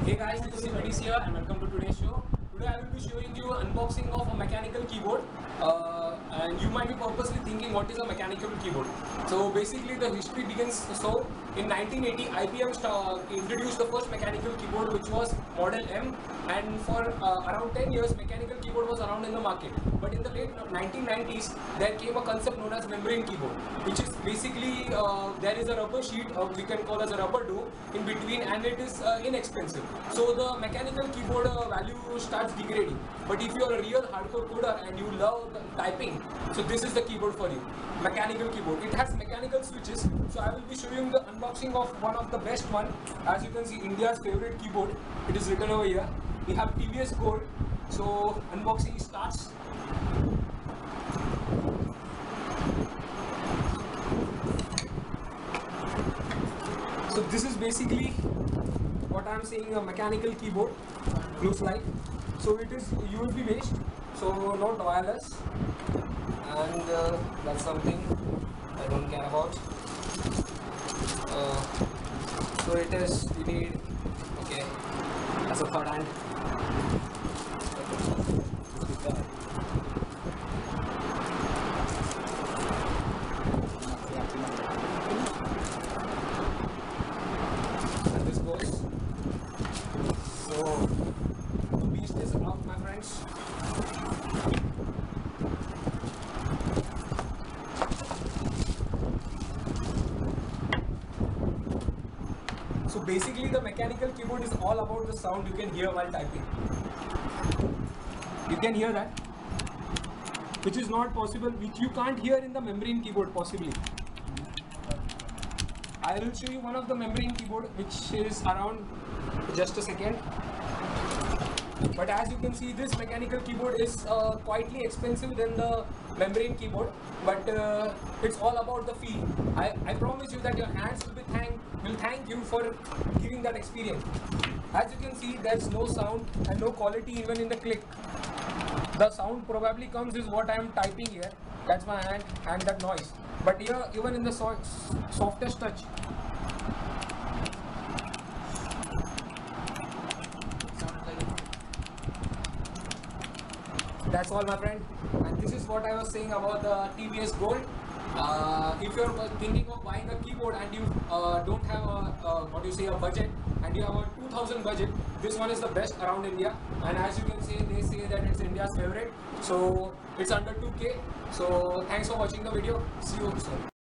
Hey guys, this is TVS here and welcome to today's show. Today I will be showing you unboxing of a mechanical keyboard and you might be purposely thinking what is a mechanical keyboard. So basically the history begins in 1980 IBM introduced the first mechanical keyboard which was Model M, and for around 10 years mechanical keyboard was around in the market. But in the late 1990s there came a concept known as membrane keyboard, which is basically there is a rubber sheet, or we can call as a rubber dome in between, and it is inexpensive. So the mechanical keyboard value starts degrading. But if you are a real hardcore coder and you love typing, so this is the keyboard for you. Mechanical keyboard. It has mechanical switches. So I will be showing the unboxing of one of the best one. As you can see, India's favorite keyboard. It is written over here. We have TVS Gold. So unboxing starts. So this is basically what I am saying, a mechanical keyboard looks like. So it is USB based, so not wireless, and that's something I don't care about. So it is, we need, okay, as a third hand. And this goes. So the beast is out, my friends. So basically the mechanical keyboard is all about the sound you can hear while typing. You can hear that, which is not possible, which you can't hear in the membrane keyboard possibly. I will show you one of the membrane keyboard which is around, just a second. But as you can see, this mechanical keyboard is quietly expensive than the membrane keyboard, but it's all about the feel. I promise you that your hands will thank you for giving that experience. As you can see, there's no sound and no quality even in the click. The sound probably comes is what I am typing here. That's my hand and that noise. But here, even in the softest touch, that's all, my friend. And this is what I was saying about the TVS Gold. If you're thinking of buying a keyboard and you don't have a budget, and you have a 2000 budget, this one is the best around India. And as you can see, they say that it's India's favorite. So it's under 2K. So thanks for watching the video. See you soon.